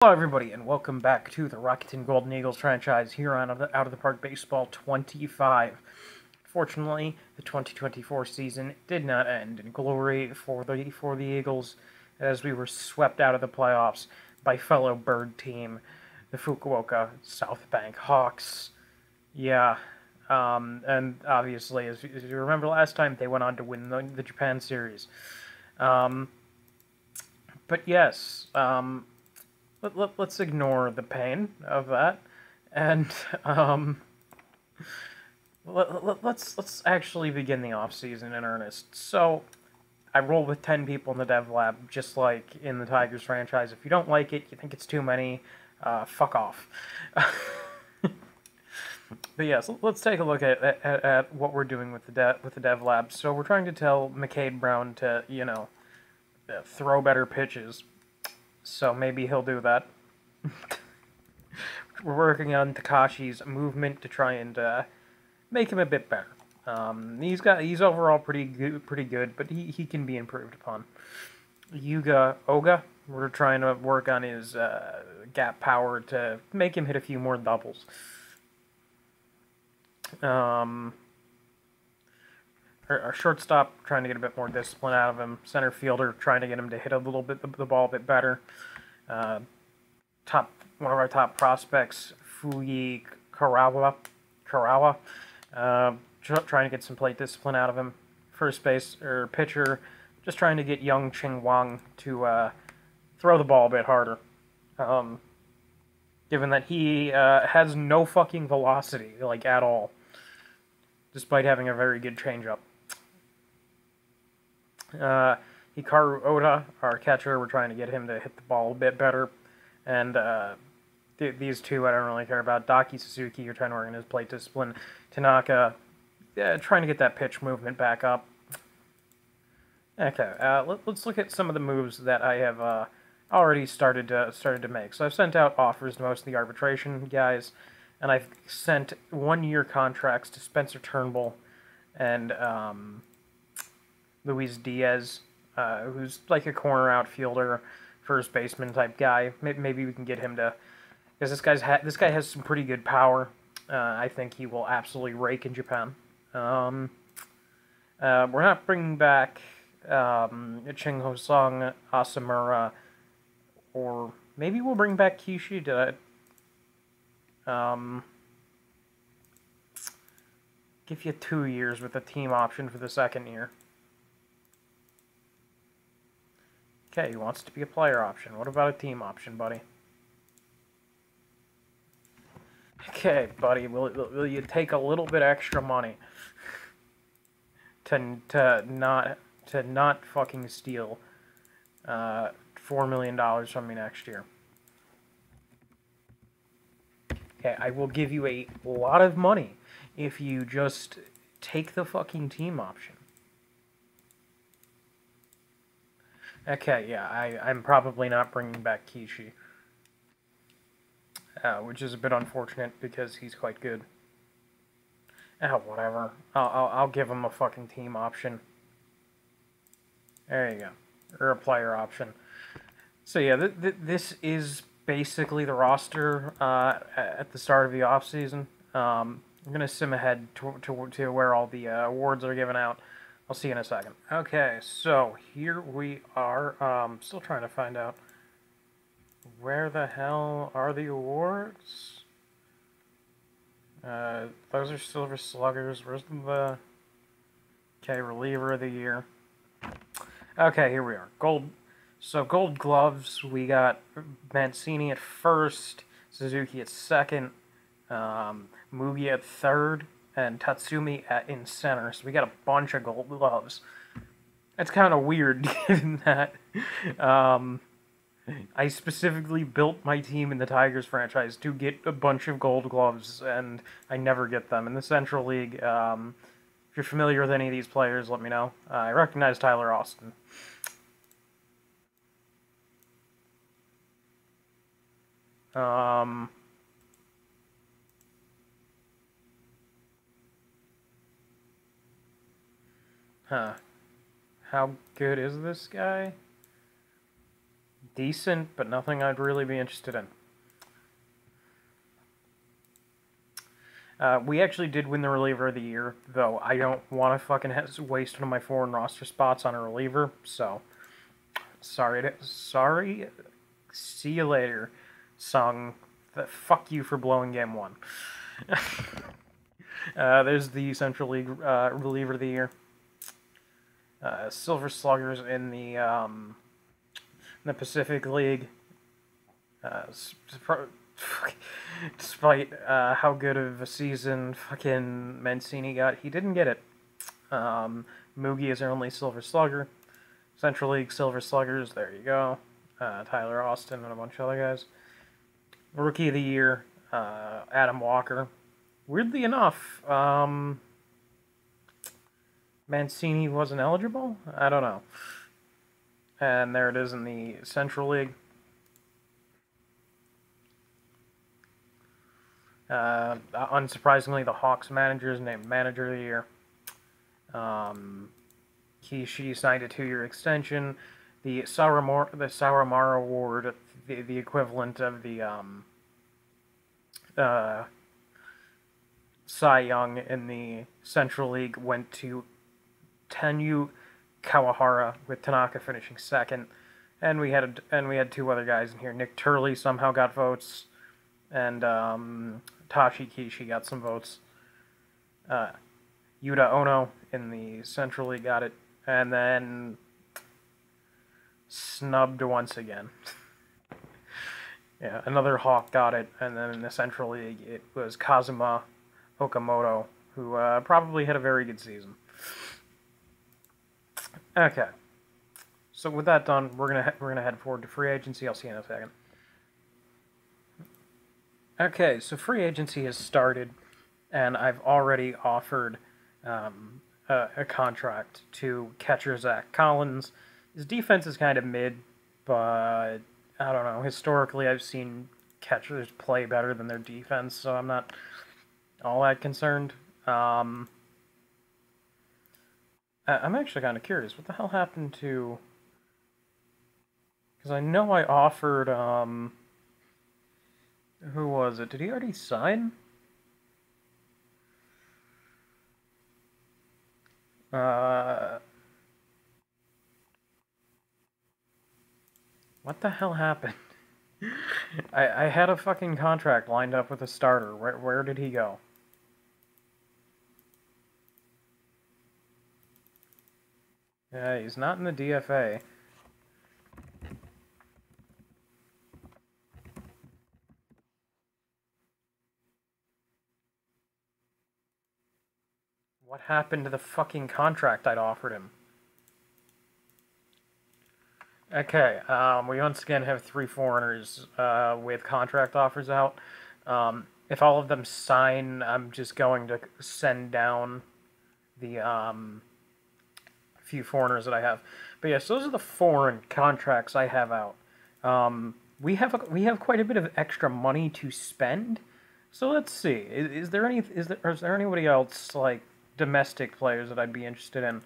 Hello everybody, and welcome back to the Rakuten Golden Eagles franchise here on Out of the Park Baseball 25. Fortunately, the 2024 season did not end in glory for the Eagles, as we were swept out of the playoffs by fellow bird team, the Fukuoka South Bank Hawks. Yeah, and obviously, as you remember last time, they went on to win the Japan series. But yes, let's ignore the pain of that, and let's actually begin the off-season in earnest. So, I roll with 10 people in the dev lab, just like in the Tigers franchise. If you don't like it, you think it's too many, fuck off. But yes, let's take a look at what we're doing with the dev lab. So we're trying to tell McCade Brown to, throw better pitches. So maybe he'll do that. We're working on Takashi's movement to try and make him a bit better. He's overall pretty good, but he can be improved upon. Oga, we're trying to work on his gap power to make him hit a few more doubles. Our shortstop, trying to get a bit more discipline out of him. Center fielder, trying to get him to hit the ball a bit better. One of our top prospects, Fuyi Karawa, trying to get some plate discipline out of him. First base or pitcher, just trying to get young Ching Wang to throw the ball a bit harder. Given that he has no fucking velocity, like, at all, despite having a very good changeup. Hikaru Oda, our catcher, we're trying to get him to hit the ball a bit better. And these two I don't really care about. Daki Suzuki, you're trying to work on his plate discipline. Tanaka, trying to get that pitch movement back up. Okay, let's look at some of the moves that I have already started to make. So I've sent out offers to most of the arbitration guys, and I've sent 1-year contracts to Spencer Turnbull and Luis Diaz, who's like a corner outfielder, first baseman type guy. Maybe we can get him to, because this guy has some pretty good power. I think he will absolutely rake in Japan. We're not bringing back Ching Ho-sung, Asamura, or maybe we'll bring back Kishi. Give you 2 years with a team option for the second year. Okay, he wants to be a player option. What about a team option, buddy? Okay, buddy, will you take a little bit extra money to not fucking steal $4 million from me next year? Okay, I will give you a lot of money if you just take the fucking team option. Okay, yeah, I'm probably not bringing back Kishi. Which is a bit unfortunate because he's quite good. Whatever. I'll give him a fucking team option. There you go. Or a player option. So yeah, this is basically the roster at the start of the offseason. I'm going to sim ahead to where all the awards are given out. I'll see you in a second. Okay, so here we are. Still trying to find out where the hell are the awards. Those are Silver Sluggers. Where's the... Okay, Reliever of the Year. Okay, here we are. Gold Gloves, we got Mancini at first, Suzuki at second, Mugi at third, and Tatsumi in center. So we got a bunch of Gold Gloves. That's kind of weird, given that I specifically built my team in the Tigers franchise to get a bunch of Gold Gloves, and I never get them. In the Central League, if you're familiar with any of these players, let me know. I recognize Tyler Austin. How good is this guy? decent, but nothing I'd really be interested in. We actually did win the reliever of the year, though I don't want to fucking waste one of my foreign roster spots on a reliever, so sorry, see you later, Sung. Fuck you for blowing game 1. There's the Central League reliever of the year. Silver Sluggers in the Pacific League. Despite how good of a season fucking Mancini got, he didn't get it. Moogie is our only Silver Slugger. Central League Silver Sluggers, there you go. Tyler Austin and a bunch of other guys. Rookie of the Year, Adam Walker. Weirdly enough, Mancini wasn't eligible? I don't know. And there it is in the Central League. Unsurprisingly, the Hawks manager is named Manager of the Year. She signed a 2-year extension. The Sauramara Award, the equivalent of the Cy Young in the Central League, went to Tenyu Kawahara, with Tanaka finishing second. And we had 2 other guys in here. Nick Turley somehow got votes, and Tashi Kishi got some votes. Yuta Ono in the Central League got it, and then snubbed once again. Yeah, another Hawk got it, and then in the Central League it was Kazuma Okamoto, who probably had a very good season. Okay, so with that done, we're gonna head forward to free agency. I'll see you in a second. Okay, so free agency has started, and I've already offered a contract to catcher Zach Collins. His defense is kind of mid, but I don't know. Historically, I've seen catchers play better than their defense, so I'm not all that concerned. I'm actually kind of curious. What the hell happened to... Because I know I offered... Who was it? Did he already sign? What the hell happened? I had a fucking contract lined up with a starter. Where did he go? Yeah, he's not in the DFA. What happened to the fucking contract I'd offered him? Okay, we once again have 3 foreigners with contract offers out. If all of them sign, I'm just going to send down the few foreigners that I have. But yes, those are the foreign contracts I have out. We have quite a bit of extra money to spend. So let's see. Is there anybody else, like domestic players, that I'd be interested in?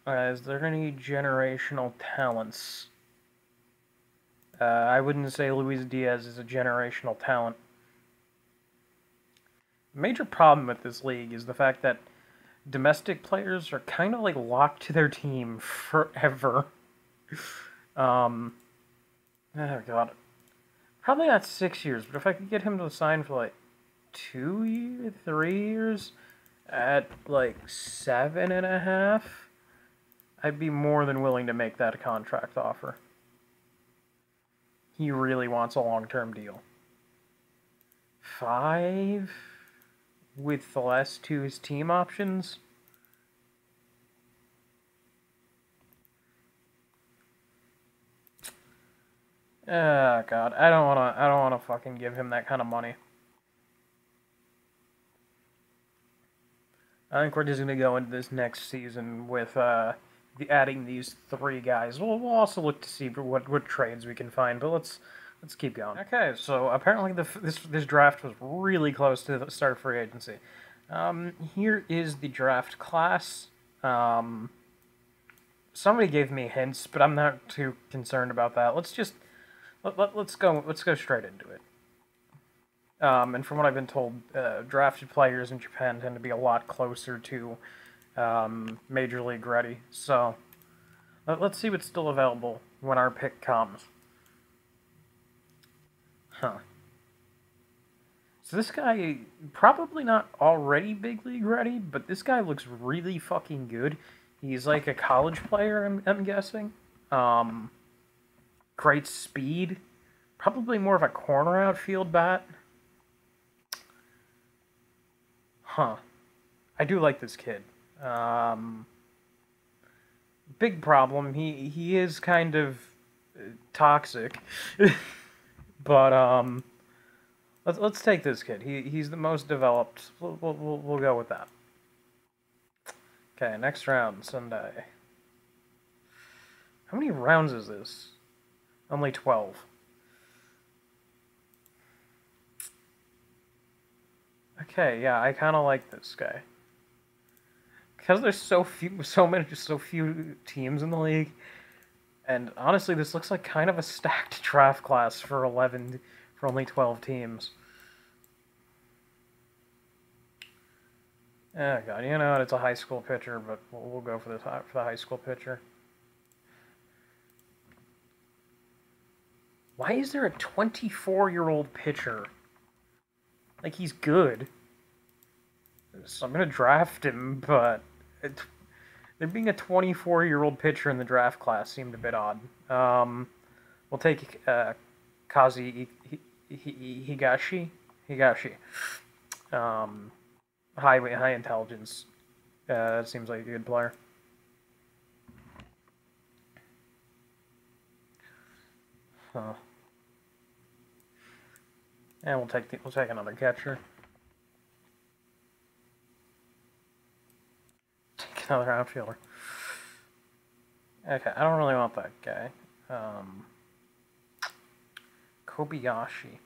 Is there any generational talents? I wouldn't say Luis Diaz is a generational talent. The major problem with this league is the fact that domestic players are kind of like locked to their team forever. Oh god. Probably not 6 years, but if I could get him to sign for like 2 years, 3 years, at like 7.5, I'd be more than willing to make that a contract offer. He really wants a long-term deal. 5 with the last 2 as team options. Oh god, I don't wanna fucking give him that kind of money. I think we're just gonna go into this next season with adding these 3 guys. We'll also look to see what trades we can find, but let's keep going. Okay, so apparently this draft was really close to the start of free agency. Here is the draft class somebody gave me hints, but I'm not too concerned about that. Let's go straight into it. And from what I've been told, drafted players in Japan tend to be a lot closer to Major League ready. So let's see what's still available when our pick comes. Huh. So this guy, probably not already big league ready, but this guy looks really fucking good. He's like a college player, I'm guessing. Great speed. Probably more of a corner outfield bat. Huh. I do like this kid. Big problem. He is kind of toxic. But, let's take this kid. He's the most developed. We'll go with that. Okay, next round, Sunday. How many rounds is this? Only 12. Okay, yeah, I kind of like this guy. Because there's so few teams in the league, and honestly, this looks like kind of a stacked draft class for only 12 teams. Oh god, you know what? It's a high school pitcher, but we'll go for the high school pitcher. Why is there a 24-year-old pitcher? Like, he's good. So I'm gonna draft him, but there being a 24-year-old pitcher in the draft class seemed a bit odd. We'll take Kazi Higashi. High intelligence. Seems like a good player. Huh. And we'll take another catcher. Take another outfielder. Okay, I don't really want that guy. Kobayashi.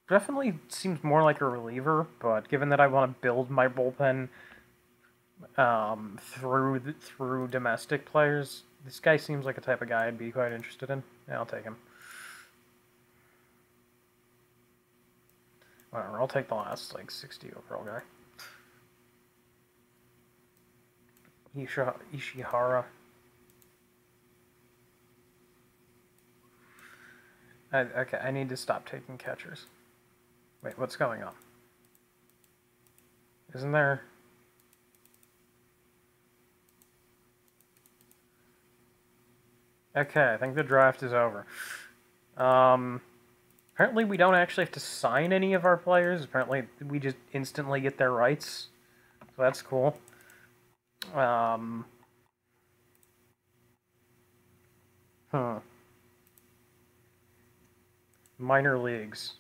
Definitely seems more like a reliever, but given that I want to build my bullpen through domestic players, this guy seems like a type of guy I'd be quite interested in. Yeah, I'll take him. Whatever, I'll take the last, 60 overall guy. Ishihara. Okay, I need to stop taking catchers. Wait, what's going on? Isn't there... Okay, I think the draft is over. Apparently we don't actually have to sign any of our players. Apparently we just instantly get their rights. So that's cool. Minor leagues.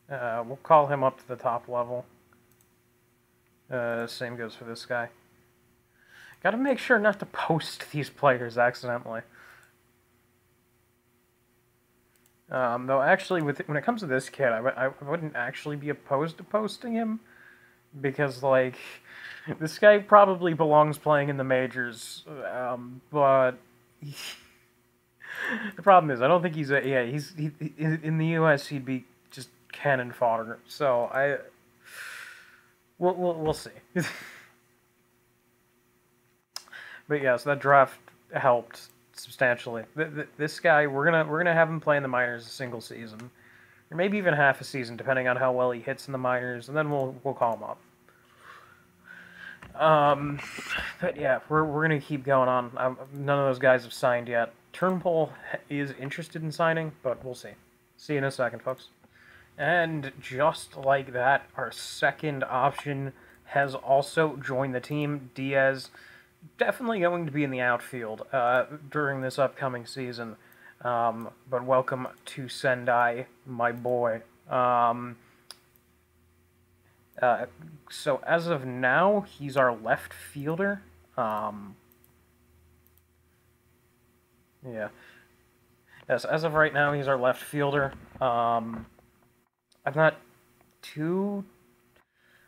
We'll call him up to the top level. Same goes for this guy. Gotta make sure not to post these players accidentally. Though actually, when it comes to this kid, I wouldn't actually be opposed to posting him. Because, this guy probably belongs playing in the majors. But... the problem is, I don't think he's in the U.S. he'd be just cannon fodder. So we'll see. But yeah, so that draft helped substantially. This guy, we're gonna have him play in the minors a single season, or maybe even half a season, depending on how well he hits in the minors, and then we'll call him up. But yeah, we're gonna keep going on. None of those guys have signed yet. Turnbull is interested in signing, but we'll see. See you in a second, folks. And just like that, our second option has also joined the team. Diaz, definitely going to be in the outfield during this upcoming season. But welcome to Sendai, my boy. So as of now, he's our left fielder. Yeah. Yes, as of right now, he's our left fielder. I'm not too...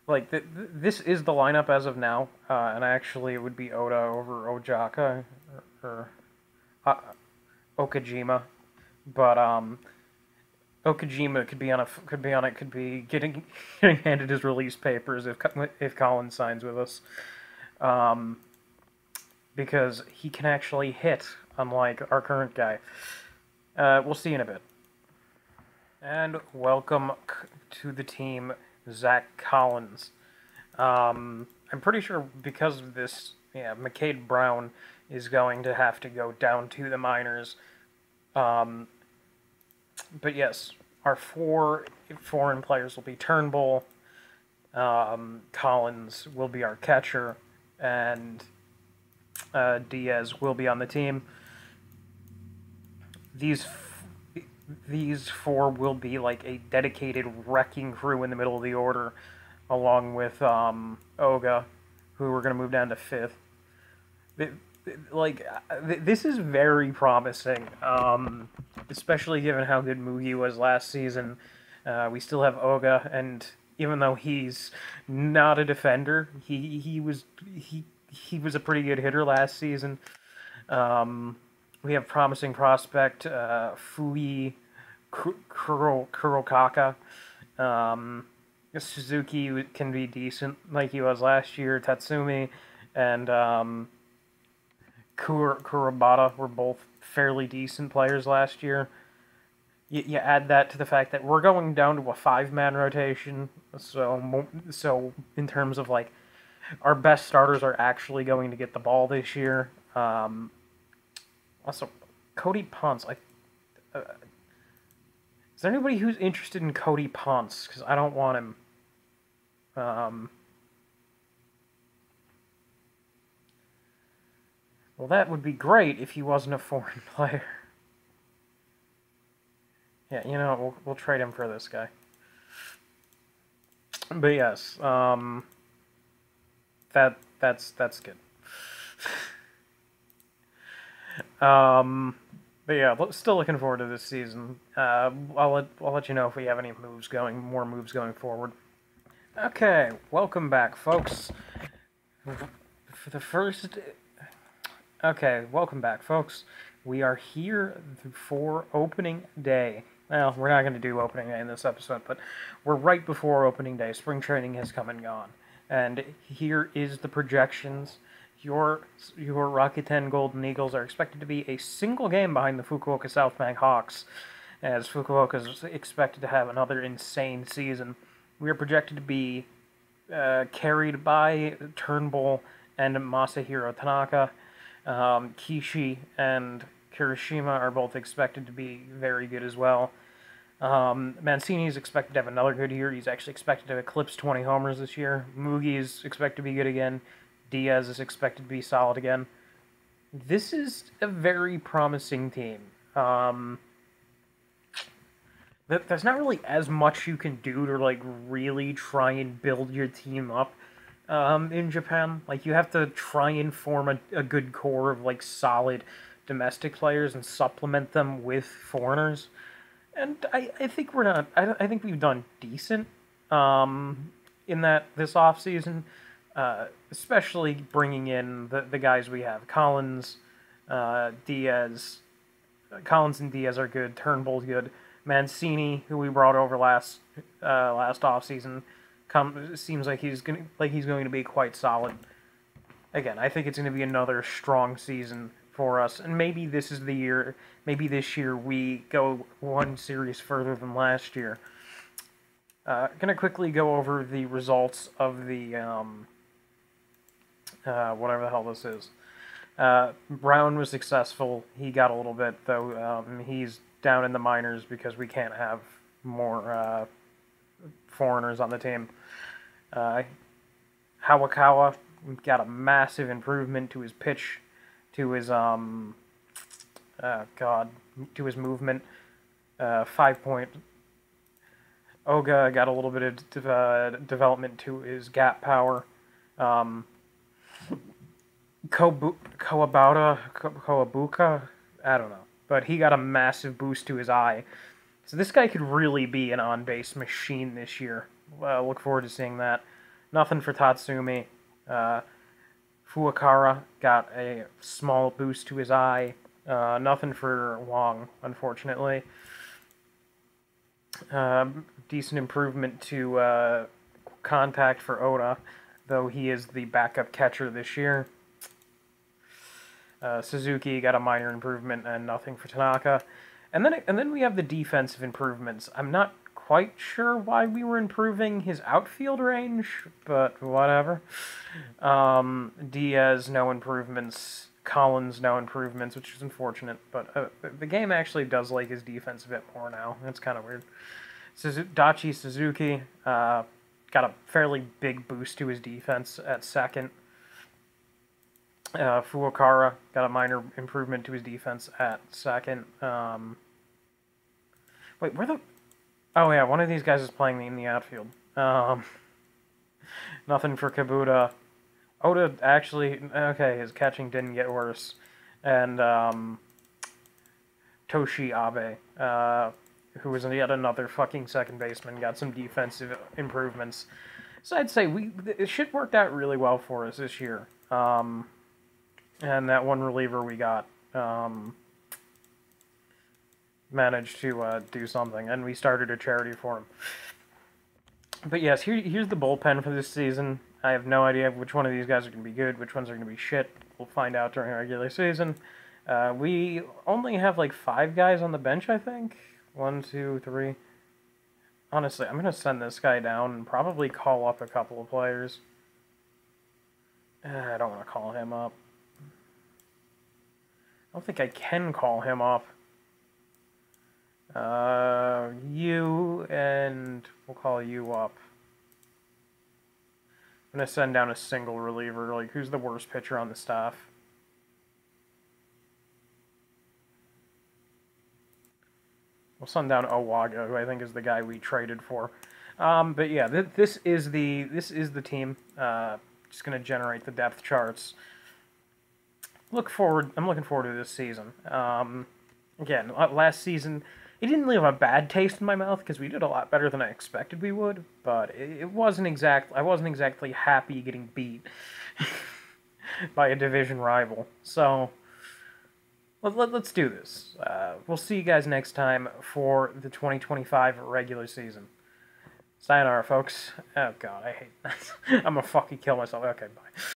like this is the lineup as of now, and actually it would be Oda over Ojaka or uh, Okajima, but Okajima could be getting handed his release papers if Collins signs with us, because he can actually hit, unlike our current guy. We'll see in a bit. And welcome to the team, Zach Collins. I'm pretty sure because of this, McCade Brown is going to have to go down to the minors. But yes, our 4 foreign players will be Turnbull. Collins will be our catcher, and Diaz will be on the team. These 4 will be like a dedicated wrecking crew in the middle of the order, along with Oga, who we're going to move down to 5th. This is very promising, especially given how good Mugi was last season. We still have Oga, and even though he's not a defender, he was a pretty good hitter last season. We have promising prospect Fui Kurokaka. Suzuki can be decent like he was last year. Tatsumi and Kurabata were both fairly decent players last year. You add that to the fact that we're going down to a 5-man rotation, so in terms of like our best starters are actually going to get the ball this year. Also, Cody Ponce. Is there anybody who's interested in Cody Ponce? Because I don't want him. Well, that would be great if he wasn't a foreign player. Yeah, we'll trade him for this guy. But yes, that's good. But yeah, still looking forward to this season. I'll let you know if we have any more moves going forward. Okay, welcome back, folks. Welcome back, folks. We are here for opening day. Well, we're not going to do opening day in this episode, but we're right before opening day. Spring training has come and gone. And here is the projections. Your Rakuten Golden Eagles are expected to be a single game behind the Fukuoka Southbank Hawks, as Fukuoka is expected to have another insane season. We are projected to be carried by Turnbull and Masahiro Tanaka. Kishi and Kirishima are both expected to be very good as well. Mancini is expected to have another good year. He's actually expected to eclipse 20 homers this year. Mugi is expected to be good again. Diaz is expected to be solid again. This is a very promising team. There's not really as much you can do to like really try and build your team up in Japan. Like, you have to try and form a good core of like solid domestic players and supplement them with foreigners. And I think we're not. I think we've done decent in that this offseason, especially bringing in the guys we have. Collins, Diaz. Collins and Diaz are good. Turnbull's good. Mancini, who we brought over last offseason, seems like he's going to be quite solid. Again, I think it's going to be another strong season for us, and maybe this is the year. Maybe this year we go one series further than last year. Gonna quickly go over the results of the whatever the hell this is. Brown was successful. He got a little bit, though. He's down in the minors because we can't have more foreigners on the team. Hawakawa got a massive improvement to his pitch, to his to his movement. 5 point. Oga got a little bit of development to his gap power. Kowabuka, I don't know, but he got a massive boost to his eye. So this guy could really be an on-base machine this year. Look forward to seeing that. Nothing for Tatsumi. Fuakara got a small boost to his eye. Nothing for Wong, unfortunately. Decent improvement to contact for Oda, though he is the backup catcher this year. Suzuki got a minor improvement and nothing for Tanaka. And then we have the defensive improvements. I'm not quite sure why we were improving his outfield range, but whatever. Diaz, no improvements. Collins, no improvements, which is unfortunate. But the game actually does like his defense a bit more now. That's kind of weird. Dachi Suzuki got a fairly big boost to his defense at second. Fuakara got a minor improvement to his defense at second. Wait, where the... Oh, yeah, one of these guys is playing in the outfield. Nothing for Kabuta. Oda actually... Okay, his catching didn't get worse. And, Toshi Abe, who was yet another fucking second baseman, got some defensive improvements. So I'd say shit worked out really well for us this year. And that one reliever we got managed to do something, and we started a charity for him. But yes, here's the bullpen for this season. I have no idea which one of these guys are going to be good, which ones are going to be shit. We'll find out during the regular season. We only have like 5 guys on the bench, I think. 1, 2, 3. Honestly, I'm going to send this guy down and probably call up a couple of players. I don't want to call him up. I don't think I can call him up. You, and we'll call you up. I'm going to send down a single reliever. Like, who's the worst pitcher on the staff? We'll send down Owaga, who I think is the guy we traded for. But yeah, this is the team. Just going to generate the depth charts. I'm looking forward to this season. Again, last season, it didn't leave a bad taste in my mouth because we did a lot better than I expected we would. But I wasn't exactly happy getting beat by a division rival. So let's do this. We'll see you guys next time for the 2025 regular season. Sayonara, folks. Oh god, I hate that. I'm gonna fucking kill myself. Okay, bye.